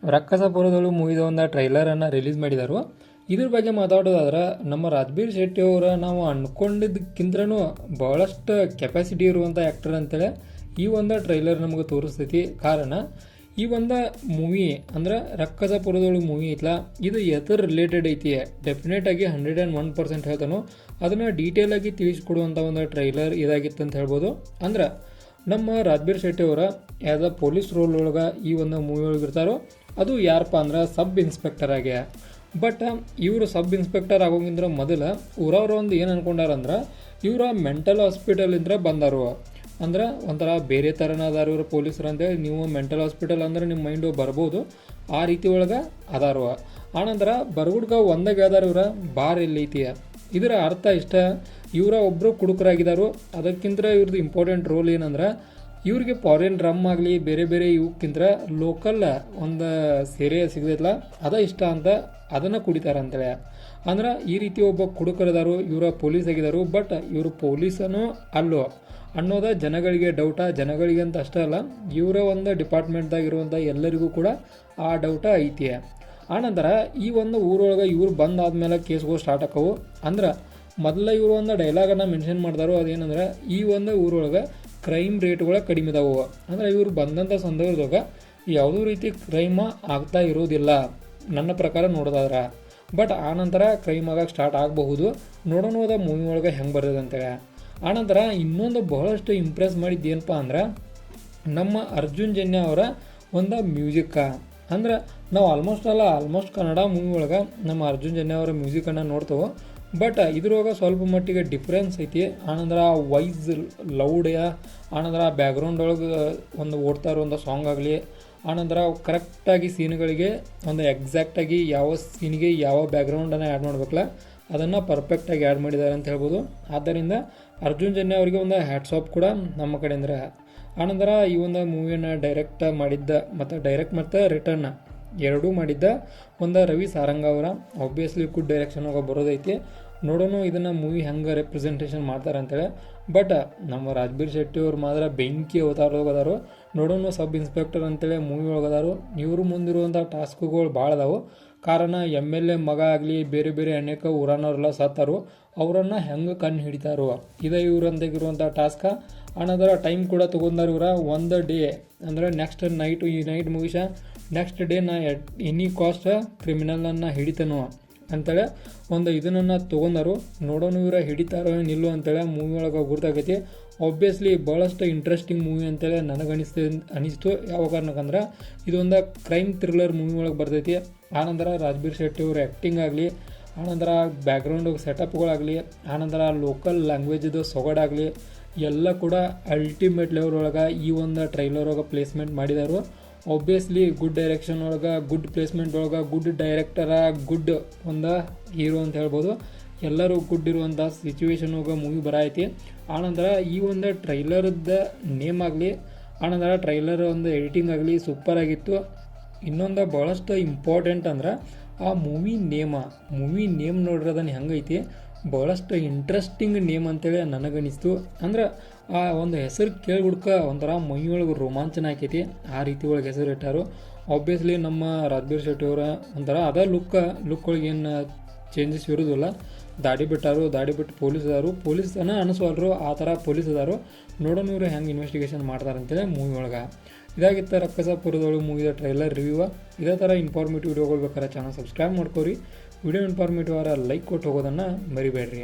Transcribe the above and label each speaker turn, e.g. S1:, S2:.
S1: ರಕ್ಕಸಪುರದಳು ಮೂವಿದ ಒಂದು ಟ್ರೈಲರನ್ನು ರಿಲೀಸ್ ಮಾಡಿದರು. ಇದ್ರ ಬಗ್ಗೆ ಮಾತಾಡೋದಾದ್ರೆ ನಮ್ಮ ರಾಜ್ಬೀರ್ ಶೆಟ್ಟಿ ಅವರ ನಾವು ಅಂದ್ಕೊಂಡಿದ್ದಕ್ಕಿಂತನೂ ಭಾಳಷ್ಟು ಕೆಪಾಸಿಟಿ ಇರುವಂಥ ಆ್ಯಕ್ಟರ್ ಅಂತೇಳಿ ಈ ಒಂದು ಟ್ರೈಲರ್ ನಮಗೆ ತೋರಿಸ್ತೈತಿ. ಕಾರಣ ಈ ಒಂದು ಮೂವಿ ಅಂದ್ರೆ ರಕ್ಕಸಪುರದಳು ಮೂವಿ ಐತಲ್ಲ, ಇದು ಎದ್ರ ರಿಲೇಟೆಡ್ ಐತಿ ಡೆಫಿನೆಟಾಗಿ 101% ಹೇಳ್ತಾನು. ಅದನ್ನು ಡೀಟೇಲಾಗಿ ತಿಳಿಸ್ಕೊಡುವಂಥ ಒಂದು ಟ್ರೈಲರ್ ಇದಾಗಿತ್ತು ಅಂತ ಹೇಳ್ಬೋದು. ಅಂದ್ರೆ ನಮ್ಮ ರಾಜ್ಬೀರ್ ಶೆಟ್ಟಿ ಅವರ ಆ್ಯಸ್ ಅ ಪೊಲೀಸ್ ರೋಲ್ ಒಳಗೆ ಈ ಒಂದು ಮೂವಿ ಒಳಗೆ ಇರ್ತಾರೋ. ಅದು ಯಾರಪ್ಪ ಅಂದ್ರೆ ಸಬ್ ಇನ್ಸ್ಪೆಕ್ಟರ್ ಆಗಿ. ಬಟ್ ಇವರು ಸಬ್ ಇನ್ಸ್ಪೆಕ್ಟರ್ ಆಗೋಗಿಂದ್ರೆ ಮೊದಲು ಊರವ್ರು ಒಂದು ಏನು ಅಂದ್ಕೊಂಡಾರಂದ್ರೆ ಇವರ ಮೆಂಟಲ್ ಹಾಸ್ಪಿಟಲಿಂದ ಬಂದಾರು. ಅಂದ್ರೆ ಒಂಥರ ಬೇರೆ ಥರನ ಅದಾರು ಇವರು ಪೊಲೀಸರು ಅಂತೇಳಿ. ನೀವು ಮೆಂಟಲ್ ಹಾಸ್ಪಿಟಲ್ ಅಂದ್ರೆ ನಿಮ್ಮ ಮೈಂಡು ಬರ್ಬೋದು, ಆ ರೀತಿ ಒಳಗೆ ಅದಾರು. ಆನಂತರ ಬರಗುಡ್ಗ ಒಂದಾಗ ಯಾವ್ದಾರು ಇವರ ಬಾರ್ ಎಲ್ಲೈತಿ. ಇದರ ಅರ್ಥ ಇಷ್ಟ, ಇವರ ಒಬ್ಬರು ಕುಡುಕರಾಗಿದ್ದಾರು. ಅದಕ್ಕಿಂತ ಇವ್ರದ್ದು ಇಂಪಾರ್ಟೆಂಟ್ ರೋಲ್ ಏನಂದ್ರೆ ಇವ್ರಿಗೆ ಫಾರಿನ್ ಡ್ರಮ್ ಆಗಲಿ ಬೇರೆ ಬೇರೆ ಇವಕ್ಕಿಂತ ಲೋಕಲ್ ಒಂದು ಸೇರೆ ಸಿಗದೈತಲ್ಲ ಅದ ಇಷ್ಟ ಅಂತ ಅದನ್ನು ಕುಡಿತಾರೆ ಅಂತೇಳಿ. ಅಂದ್ರೆ ಈ ರೀತಿ ಒಬ್ಬ ಕುಡುಕರದಾರು, ಇವರ ಪೊಲೀಸ್ ಆಗಿದ್ದಾರು. ಬಟ್ ಇವರು ಪೊಲೀಸನೂ ಅಲ್ಲೋ ಅನ್ನೋದ ಜನಗಳಿಗೆ ಡೌಟ. ಜನಗಳಿಗೆ ಅಂತ ಅಷ್ಟೇ ಅಲ್ಲ, ಇವರ ಒಂದು ಡಿಪಾರ್ಟ್ಮೆಂಟ್ದಾಗಿರುವಂಥ ಎಲ್ಲರಿಗೂ ಕೂಡ ಆ ಡೌಟ ಐತಿ. ಆನಂತರ ಈ ಒಂದು ಊರೊಳಗೆ ಇವ್ರು ಬಂದಾದ್ಮೇಲೆ ಕೇಸ್ಗಳು ಸ್ಟಾರ್ಟ್ ಆಕವು. ಅಂದ್ರೆ ಮೊದಲ ಇವರು ಒಂದು ಡೈಲಾಗನ್ನು ಮೆನ್ಷನ್ ಮಾಡ್ತಾರೋ, ಅದೇನಂದ್ರೆ ಈ ಒಂದು ಊರೊಳಗೆ ಕ್ರೈಮ್ ರೇಟ್ಗಳು ಕಡಿಮೆ ಇದಾವು. ಅಂದರೆ ಇವರು ಬಂದಂಥ ಸಂದರ್ಭದಾಗ ಯಾವುದೂ ರೀತಿ ಕ್ರೈಮ ಆಗ್ತಾ ಇರೋದಿಲ್ಲ ನನ್ನ ಪ್ರಕಾರ ನೋಡೋದಾದ್ರೆ. ಬಟ್ ಆನಂತರ ಕ್ರೈಮ್ ಆಗಕ್ಕೆ ಸ್ಟಾರ್ಟ್ ಆಗಬಹುದು. ನೋಡೋಣ ಹೋದ ಮೂವಿ ಒಳಗೆ ಹೆಂಗೆ ಬರ್ತದೆ ಅಂತೇಳಿ. ಆನಂತರ ಇನ್ನೊಂದು ಬಹಳಷ್ಟು ಇಂಪ್ರೆಸ್ ಮಾಡಿದ್ದು ಏನಪ್ಪ ಅಂದ್ರೆ ನಮ್ಮ ಅರ್ಜುನ್ ಜನ್ಯ ಅವರ ಒಂದು ಮ್ಯೂಸಿಕ್ಕ. ಅಂದ್ರೆ ನಾವು ಆಲ್ಮೋಸ್ಟ್ ಕನ್ನಡ ಮೂವಿ ಒಳಗೆ ನಮ್ಮ ಅರ್ಜುನ್ ಜನ್ಯ ಅವರ ಮ್ಯೂಸಿಕನ್ನು ನೋಡ್ತೇವೆ. ಬಟ್ ಇದ್ರೊಳಗೆ ಸ್ವಲ್ಪ ಮಟ್ಟಿಗೆ ಡಿಫ್ರೆನ್ಸ್ ಐತಿ. ಆನಂತರ ವಾಯ್ಸ್ ಲೌಡ್, ಆನಂತರ ಬ್ಯಾಕ್ಗ್ರೌಂಡ್ ಒಳಗೆ ಒಂದು ಓಡ್ತಾ ಇರೋ ಒಂದು ಸಾಂಗ್ ಆಗಲಿ, ಆನಂತರ ಕರೆಕ್ಟಾಗಿ ಸೀನ್ಗಳಿಗೆ ಒಂದು ಎಕ್ಸಾಕ್ಟಾಗಿ ಯಾವ ಸೀನ್ಗೆ ಯಾವ ಬ್ಯಾಕ್ಗ್ರೌಂಡನ್ನು ಆ್ಯಡ್ ಮಾಡಬೇಕಲ್ಲ ಅದನ್ನು ಪರ್ಫೆಕ್ಟಾಗಿ ಆ್ಯಡ್ ಮಾಡಿದ್ದಾರೆ ಅಂತ ಹೇಳ್ಬೋದು. ಆದ್ದರಿಂದ ಅರ್ಜುನ್ ಜನ್ಯ ಅವರಿಗೆ ಒಂದು ಹ್ಯಾಟ್ಸ್ ಆಫ್ ಕೂಡ ನಮ್ಮ ಕಡೆಯಿಂದ. ಆನಂತರ ಈ ಒಂದು ಮೂವಿಯನ್ನು ಡೈರೆಕ್ಟ್ ಮಾಡಿದ್ದ ಮತ್ತು ರಿಟರ್ನ್ ಎರಡೂ ಮಾಡಿದ್ದ ಒಂದು ರವಿ ಸಾರಂಗ ಅವರ. ಆಬ್ವಿಯಸ್ಲಿ ಗುಡ್ ಡೈರೆಕ್ಷನ್ ಹೋಗಿ ಬರೋದೈತಿ. ನೋಡೋಣ ಇದನ್ನು ಮೂವಿ ಹೆಂಗೆ ರೆಪ್ರೆಸೆಂಟೇಷನ್ ಮಾಡ್ತಾರೆ ಅಂತೇಳಿ. ಬಟ್ ನಮ್ಮ ರಾಜ್ಬೀರ್ ಶೆಟ್ಟಿ ಅವ್ರು ಮಾತ್ರ ಬೆಂಕಿ ಅವತಾರದಾರು. ನೋಡೋಣ ಸಬ್ ಇನ್ಸ್ಪೆಕ್ಟರ್ ಅಂತೇಳಿ ಮೂವಿ ಒಳಗದಾರು. ಇವರು ಮುಂದಿರುವಂಥ ಟಾಸ್ಕ್ಗಳು ಭಾಳ ಅದಾವು. ಕಾರಣ MLA ಮಗ ಆಗಲಿ ಬೇರೆ ಬೇರೆ ಅನೇಕ ಊರನವರೆಲ್ಲ ಸತ್ತಾರು. ಅವರನ್ನು ಹೆಂಗೆ ಕಣ್ಣು ಹಿಡಿತಾರೋ ಇದೇ ಇವ್ರಂತಾಗಿರುವಂಥ ಟಾಸ್ಕ. ಆನಂತರ ಟೈಮ್ ಕೂಡ ತೊಗೊಂಡಾರ ಇವರ. ಒಂದು ಡೇ ಅಂದರೆ ನೆಕ್ಸ್ಟ್ ನೈಟು, ಈ ನೈಟ್ ಮುಗಿಸ ನೆಕ್ಸ್ಟ್ ಡೇ ನಾ ಎನಿ ಕಾಸ್ಟ್ ಕ್ರಿಮಿನಲನ್ನು ಹಿಡಿತನೋ ಅಂತೇಳಿ ಒಂದು ಇದನ್ನು ತೊಗೊಂಡಾರು. ನೋಡೋಣ ಇವರ ಹಿಡಿತಾರೋ ನಿಲ್ಲೋ ಅಂತೇಳಿ ಮೂವಿ ಒಳಗೆ ಗುರ್ತಾಗೈತಿ. ಆಬ್ವಿಯಸ್ಲಿ ಭಾಳಷ್ಟು ಇಂಟ್ರೆಸ್ಟಿಂಗ್ ಮೂವಿ ಅಂತೇಳಿ ನನಗೆ ಅನಿಸ್ತು. ಯಾವ ಕಾರಣಕ್ಕಂದ್ರೆ ಇದೊಂದು ಕ್ರೈಮ್ ಥ್ರಿಲ್ಲರ್ ಮೂವಿ ಒಳಗೆ ಬರ್ತೈತಿ. ಆನಂತರ ರಾಜ್ಬೀರ್ ಶೆಟ್ಟಿ ಅವ್ರ ಆ್ಯಕ್ಟಿಂಗ್ ಆಗಲಿ, ಆನಂತರ ಬ್ಯಾಕ್ಗ್ರೌಂಡ್ ಸೆಟಪ್ಗಳಾಗಲಿ, ಆನಂತರ ಲೋಕಲ್ ಲ್ಯಾಂಗ್ವೇಜ್ದು ಸೊಗಡಾಗಲಿ ಎಲ್ಲ ಕೂಡ ಅಲ್ಟಿಮೇಟ್ ಲೆವೆಲ್ ಒಳಗೆ ಈ ಒಂದು ಟ್ರೈಲರ್ ಒಳಗೆ ಪ್ಲೇಸ್ಮೆಂಟ್ ಮಾಡಿದಾರು. ಆಬ್ವಿಯಸ್ಲಿ ಗುಡ್ ಡೈರೆಕ್ಷನ್ ಒಳಗೆ, ಗುಡ್ ಪ್ಲೇಸ್ಮೆಂಟ್ ಒಳಗೆ, ಗುಡ್ ಡೈರೆಕ್ಟರ, ಗುಡ್ ಒಂದು ಹೀರೋ ಅಂತ ಹೇಳ್ಬೋದು. ಎಲ್ಲರೂ ಗುಡ್ ಇರುವಂಥ ಸಿಚುವೇಶನ್ ಒಳಗೆ ಮೂವಿ ಬರೈತಿ. ಆನಂತರ ಈ ಒಂದು ಟ್ರೈಲರ್ದ ನೇಮ್ ಆಗಲಿ, ಆನಂತರ ಟ್ರೈಲರ್ ಒಂದು ಎಡಿಟಿಂಗ್ ಆಗಲಿ ಸೂಪರ್ ಆಗಿತ್ತು. ಇನ್ನೊಂದು ಭಾಳಷ್ಟು ಇಂಪಾರ್ಟೆಂಟ್ ಅಂದ್ರೆ ಆ ಮೂವಿ ನೇಮ್ ನೋಡ್ರಿ ಅದನ್ನು ಹೆಂಗೈತಿ, ಭಾಳಷ್ಟು ಇಂಟ್ರೆಸ್ಟಿಂಗ್ ನೇಮ್ ಅಂತೇಳಿ ನನಗನ್ನಿಸ್ತು. ಅಂದ್ರೆ ಆ ಒಂದು ಹೆಸರು ಕೇಳ್ಬಿಡ್ಕ ಒಂಥರ ಮೈಯೊಳಗೆ ರೋಮಾಂಚನ ಆಕೈತಿ. ಆ ರೀತಿ ಒಳಗೆ ಹೆಸರು ಇಟ್ಟಾರು. ಆಬ್ವಿಯಸ್ಲಿ ನಮ್ಮ ರಾಜ್ಬೀರ್ ಶೆಟ್ಟಿ ಅವರ ಒಂಥರ ಅದ ಲುಕ್ ಒಳಗೆ ಏನು ಚೇಂಜಸ್ ಇರೋದಿಲ್ಲ. ದಾಡಿ ಬಿಟ್ಟು ಪೊಲೀಸನ್ನ ಅನಿಸ್ವಲ್ರು, ಆ ಥರ ಪೊಲೀಸ್ ಅದಾರು. ನೋಡೋಣ ಇವರು ಹೆಂಗೆ ಇನ್ವೆಸ್ಟಿಗೇಷನ್ ಮಾಡ್ತಾರಂತೇಳಿ ಮೂವಿ ಒಳಗೆ. ಇದಾಗಿತ್ತು ರಕ್ಕಸಪುರದಳು ಮೂವಿದ ಟ್ರೈಲರ್ ರಿವ್ಯೂ. ಇದೇ ಥರ ಇನ್ಫಾರ್ಮೇಟಿವ್ ವಿಡಿಯೋಗಳು ಬೇಕಾದ್ರೆ ಚಾನಲ್ ಸಬ್ಸ್ಕ್ರೈಬ್ ಮಾಡ್ಕೋರಿ. ವಿಡಿಯೋ ಇನ್ಫಾರ್ಮೇಟಿವ್ ಆರ ಲೈಕ್ ಕೊಟ್ಟು ಹೋಗೋದನ್ನು ಮರಿಬೇಡ್ರಿ.